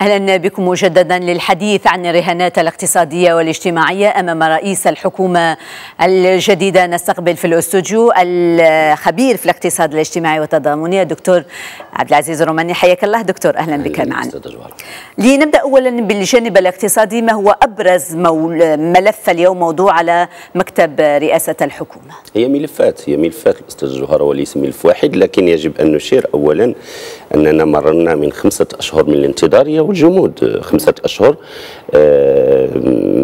أهلا بكم مجددا للحديث عن الرهانات الاقتصادية والاجتماعية أمام رئيس الحكومة الجديدة. نستقبل في الاستوديو الخبير في الاقتصاد الاجتماعي والتضامني الدكتور عبد العزيز الروماني. حياك الله دكتور، أهلا بك معنا. لنبدأ أولا بالجانب الاقتصادي، ما هو أبرز ملف اليوم موضوع على مكتب رئاسة الحكومة؟ هي ملفات الأستاذ جوهر، وليس ملف واحد، لكن يجب أن نشير أولا أننا مررنا من 5 أشهر من الانتظارية والجمود. 5 أشهر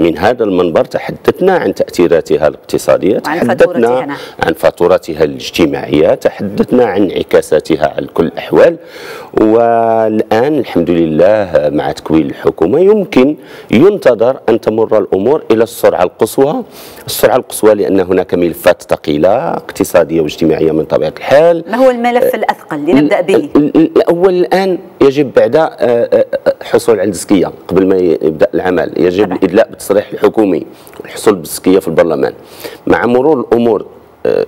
من هذا المنبر تحدثنا عن تأثيراتها الاقتصادية، تحدثنا عن فاتورتها الاجتماعية، تحدثنا عن انعكاساتها على كل الأحوال. والآن الحمد لله مع تكوين الحكومة يمكن ينتظر أن تمر الأمور إلى السرعة القصوى، لأن هناك ملفات ثقيلة اقتصادية واجتماعية من طبيعة الحال. ما هو الملف الأثقل لنبدأ به؟ الأول الآن يجب بعد حصول على التزكية قبل ما يبدأ العمل، يجب الإدلاء بالتصريح الحكومي والحصول بالتزكية في البرلمان. مع مرور الأمور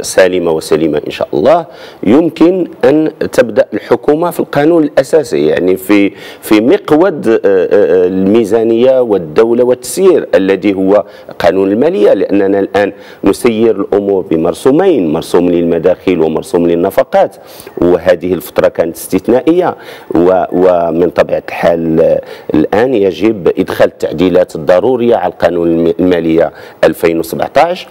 سالمة وسليمة إن شاء الله يمكن أن تبدأ الحكومة في القانون الأساسي، يعني في مقود الميزانية والدولة والتسيير الذي هو قانون المالية، لأننا الآن نسير الأمور بمرسومين، مرسوم للمداخيل ومرسوم للنفقات، وهذه الفترة كانت استثنائية. ومن طبيعة الحال الآن يجب إدخال التعديلات الضرورية على القانون المالية 2017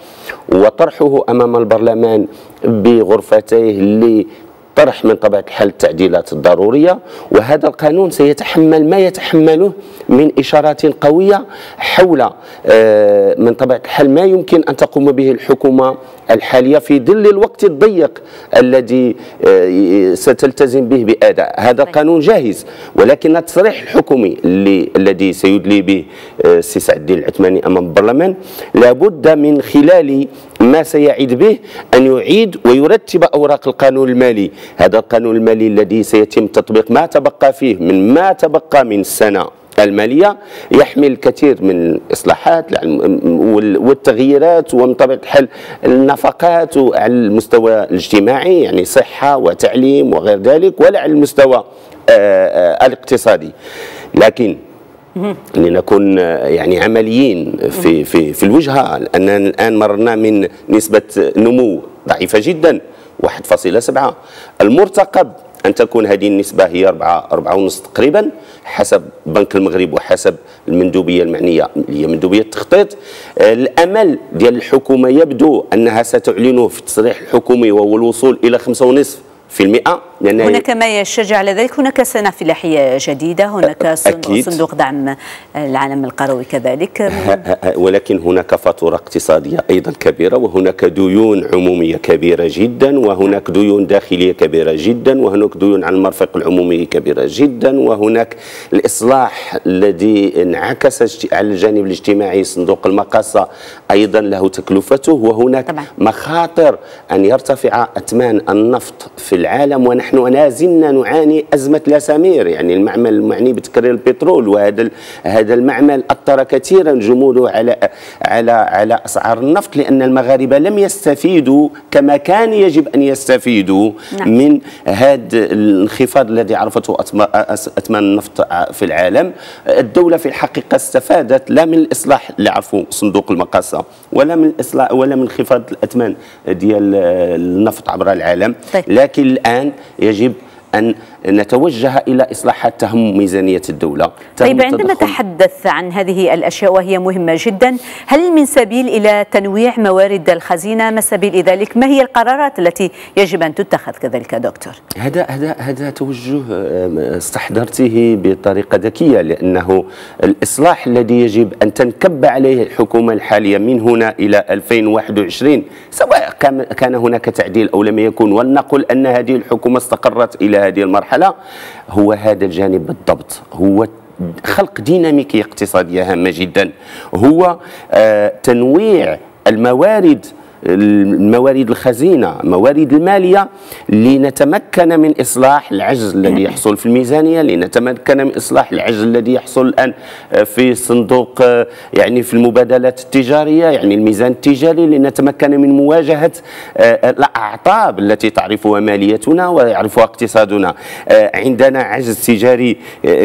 وطرحه أمام البرلمان بغرفتيه لطرح من طبيعة الحال التعديلات الضرورية. وهذا القانون سيتحمل ما يتحمله من إشارات قوية حول من طبيعة الحال ما يمكن أن تقوم به الحكومة الحالية في ظل الوقت الضيق الذي ستلتزم به بأداء. هذا القانون جاهز، ولكن التصريح الحكومي الذي سيدلي به السي سعد الدين العثماني أمام البرلمان لابد من خلال ما سيعيد به أن يعيد ويرتب أوراق القانون المالي. هذا القانون المالي الذي سيتم تطبيق ما تبقى فيه من السنة المالية يحمل الكثير من الإصلاحات والتغييرات، ومن طبيعة الحال النفقات على المستوى الاجتماعي، يعني صحة وتعليم وغير ذلك، ولا على المستوى الاقتصادي. لكن لنكون يعني عمليين في الوجهة، لأننا الآن مررنا من نسبة نمو ضعيفة جدا 1.7. المرتقب أن تكون هذه النسبة هي 4.5 تقريبا حسب بنك المغرب وحسب المندوبية المعنية هي مندوبية التخطيط. الأمل ديال الحكومة يبدو أنها ستعلنه في التصريح الحكومي وهو الوصول إلى 5.5%. هناك ما يشجع على ذلك، هناك سنة فلاحية جديدة، هناك صندوق دعم العالم القروي كذلك، ولكن هناك فاتورة اقتصادية أيضا كبيرة، وهناك ديون عمومية كبيرة جدا، وهناك ديون داخلية كبيرة جدا، وهناك ديون على المرفق العمومي كبيرة جدا، وهناك الإصلاح الذي انعكس على الجانب الاجتماعي صندوق المقاصة أيضا له تكلفته، وهناك مخاطر أن يرتفع أثمان النفط في العالم، ونحن لا زلنا نعاني أزمة لاسامير، يعني المعمل المعني بتكرير البترول، وهذا المعمل أثر كثيرا جموده على أسعار النفط، لأن المغاربة لم يستفيدوا كما كان يجب أن يستفيدوا من هذا الانخفاض الذي عرفته أثمان النفط في العالم. الدولة في الحقيقة استفادت لا من الإصلاح اللي عرفه صندوق المقاصة ولا من الإصلاح ولا من انخفاض الأثمان ديال النفط عبر العالم. لكن الآن يجب أن نتوجه إلى إصلاحات تهم ميزانية الدولة. طيب، عندما نتحدث عن هذه الأشياء وهي مهمة جدا، هل من سبيل إلى تنويع موارد الخزينة؟ ما سبيل ذلك؟ ما هي القرارات التي يجب أن تتخذ كذلك دكتور؟ هذا توجه استحضرته بطريقة ذكية، لأنه الإصلاح الذي يجب أن تنكب عليه الحكومة الحالية من هنا إلى 2021، سواء كان هناك تعديل أو لم يكن، ولنقل أن هذه الحكومة استقرت إلى هذه المرحلة، هو هذا الجانب بالضبط، هو خلق ديناميكية اقتصادية هامة جدا، هو تنويع الموارد الموارد الخزينة، موارد المالية، لنتمكن من إصلاح العجز الذي يحصل في الميزانية، لنتمكن من إصلاح العجز الذي يحصل الآن في صندوق يعني في المبادلات التجارية، يعني الميزان التجاري، لنتمكن من مواجهة الأعطاب التي تعرفها ماليتنا ويعرفها اقتصادنا. عندنا عجز تجاري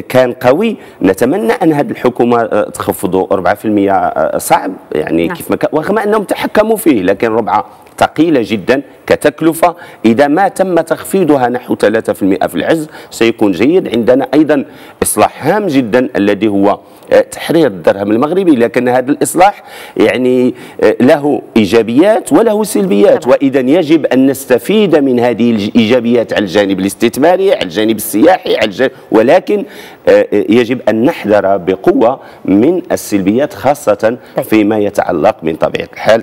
كان قوي، نتمنى أن هذه الحكومة تخفض 4%. صعب يعني كيف ما كان، رغم أنهم تحكموا فيه، لكن 4 ثقيلة جدا كتكلفة. إذا ما تم تخفيضها نحو 3% في العجز سيكون جيد. عندنا أيضا إصلاح هام جدا الذي هو تحرير الدرهم المغربي، لكن هذا الإصلاح يعني له إيجابيات وله سلبيات، وإذا يجب أن نستفيد من هذه الإيجابيات على الجانب الاستثماري، على الجانب السياحي، ولكن يجب أن نحذر بقوة من السلبيات، خاصة فيما يتعلق من طبيعة الحال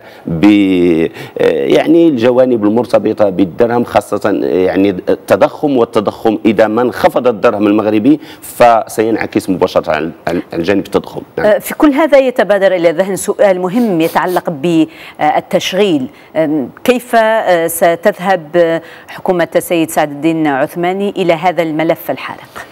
يعني الجوانب المرتبطة بالدرهم، خاصة يعني التضخم، والتضخم إذا ما انخفض الدرهم المغربي فسينعكس مباشرة على الجانب التضخم. نعم. في كل هذا يتبادر إلى الذهن سؤال مهم يتعلق بالتشغيل. كيف ستذهب حكومة السيد سعد الدين عثماني إلى هذا الملف الحارق؟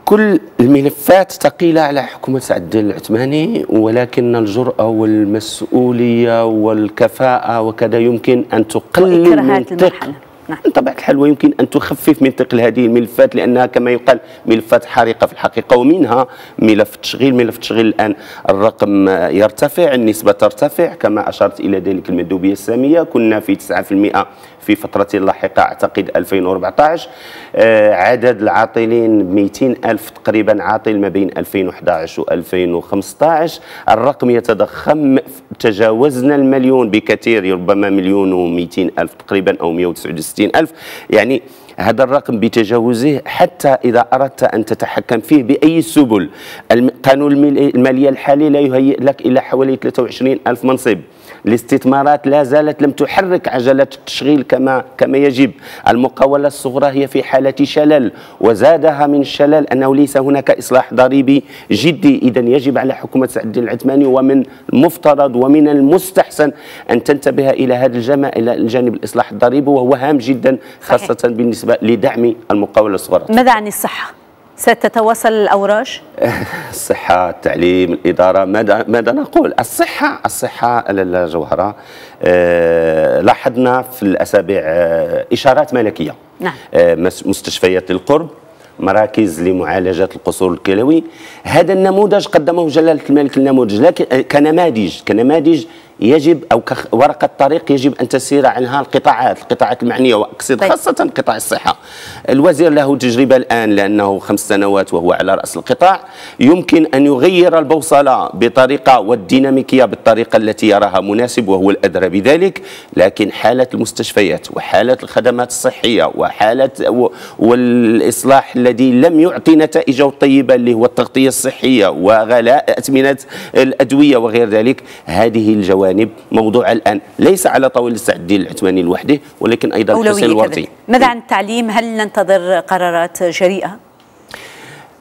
كل الملفات ثقيلة على حكومة سعد الدين العثماني، ولكن الجرأة والمسؤولية والكفاءة وكذا يمكن أن تقلل من ثقل طبيعة الحال، ويمكن أن تخفف من ثقل هذه الملفات، لأنها كما يقال ملفات حارقة في الحقيقة. ومنها ملف التشغيل. ملف التشغيل الآن الرقم يرتفع، النسبة ترتفع كما أشرت إلى ذلك المندوبية السامية. كنا في 9% في فترة لاحقة أعتقد 2014. عدد العاطلين 200 ألف تقريبا عاطل ما بين 2011 و 2015. الرقم يتضخم، تجاوزنا المليون بكثير، ربما 1,200,000 تقريبا أو 169 ألف. يعني هذا الرقم بتجاوزه حتى إذا أردت أن تتحكم فيه بأي سبل. قانون المالية الحالي لا يهيئ لك إلا حوالي 23 ألف منصب. الاستثمارات لا زالت لم تحرك عجلة التشغيل كما يجب. المقاولة الصغرى هي في حالة شلل، وزادها من الشلل أنه ليس هناك إصلاح ضريبي جدي. إذا يجب على حكومة سعد الدين العثماني ومن المفترض ومن المستحسن أن تنتبه إلى هذا إلى الجانب الإصلاح الضريبي، وهو هام جدا خاصة بالنسبة لدعم المقاولة الصغرى. ماذا عن الصحة؟ ستتواصل الأوراش؟ الصحة، التعليم، الإدارة، ماذا نقول؟ الصحة لاله جوهرة، لاحظنا في الأسابيع إشارات ملكية. نعم. مستشفيات للقرب، مراكز لمعالجة القصور الكلوي. هذا النموذج قدمه جلالة الملك، النموذج لكن كنماذج يجب أو كورقة طريق يجب أن تسير عنها القطاعات المعنية، وأقصد خاصة قطاع الصحة. الوزير له تجربة الآن لأنه 5 سنوات وهو على رأس القطاع، يمكن أن يغير البوصلة بطريقة والديناميكية بالطريقة التي يراها مناسب وهو الأدرى بذلك. لكن حالة المستشفيات وحالة الخدمات الصحية والإصلاح الذي لم يعطي نتائجه الطيبة اللي هو التغطية الصحية وغلاء أثمنة الأدوية وغير ذلك، هذه الجوانب موضوع الآن ليس على طاولة سعد الدين العثماني لوحده، ولكن أيضا حسين الورطي. ماذا عن التعليم؟ هل ننتظر قرارات جريئة؟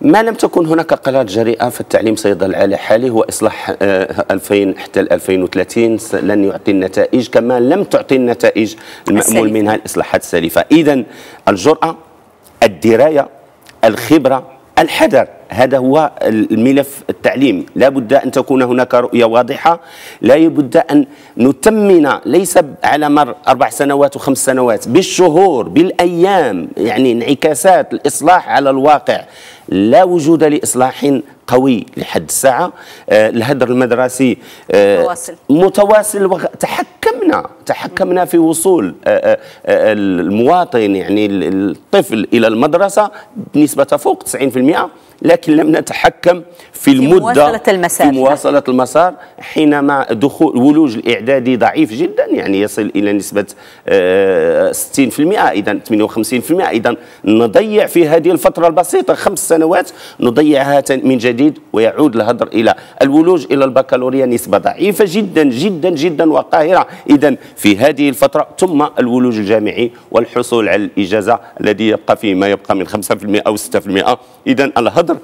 ما لم تكن هناك قرارات جريئة فالتعليم سيظل على حاله، وإصلاح 2000 حتى 2030 لن يعطي النتائج كما لم تعطي النتائج المأمول منها الإصلاحات السالفة. إذن الجرأة، الدراية، الخبرة، الحذر، هذا هو الملف التعليم. لا بد أن تكون هناك رؤية واضحة، لا بد أن نتمن ليس على مر 4 سنوات و5 سنوات، بالشهور، بالأيام، يعني انعكاسات الإصلاح على الواقع. لا وجود لإصلاح قوي لحد الساعة. الهدر المدرسي متواصل. تحكمنا في وصول المواطن يعني الطفل إلى المدرسة بنسبة تفوق 90%، لكن لم نتحكم في المدة في مواصلة المسار. حينما دخول ولوج الإعدادي ضعيف جدا، يعني يصل إلى نسبة 60%، إذا 58%. إذا نضيع في هذه الفترة البسيطة 5 سنوات نضيعها من جديد، ويعود الهدر إلى الولوج إلى البكالوريا نسبة ضعيفة جدا جدا جدا وقاهرة. إذا في هذه الفترة ثم الولوج الجامعي والحصول على الإجازة الذي يبقى فيه ما يبقى من 5% أو 6%. إذا الهدر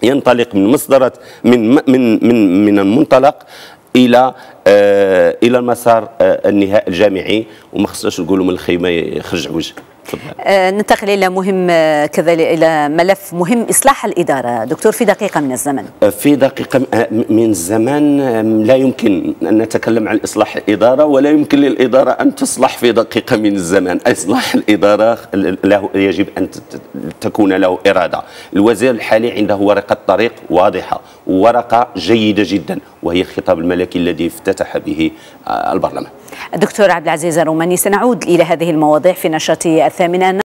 ينطلق من مصدرة من المنطلق الى المسار النهائي الجامعي، وما خصناش نقولوا من الخيمه يخرج عوج. ننتقل إلى مهم كذلك، إلى ملف مهم، إصلاح الإدارة دكتور في دقيقة من الزمن. في دقيقة من الزمن لا يمكن أن نتكلم عن إصلاح الإدارة، ولا يمكن للإدارة أن تصلح في دقيقة من الزمن. إصلاح الإدارة يجب أن تكون له إرادة. الوزير الحالي عنده ورقة طريق واضحة، ورقة جيدة جدا، وهي الخطاب الملكي الذي افتتح به البرلمان. الدكتور عبد العزيز الروماني، سنعود إلى هذه المواضيع في نشرة الثامنة.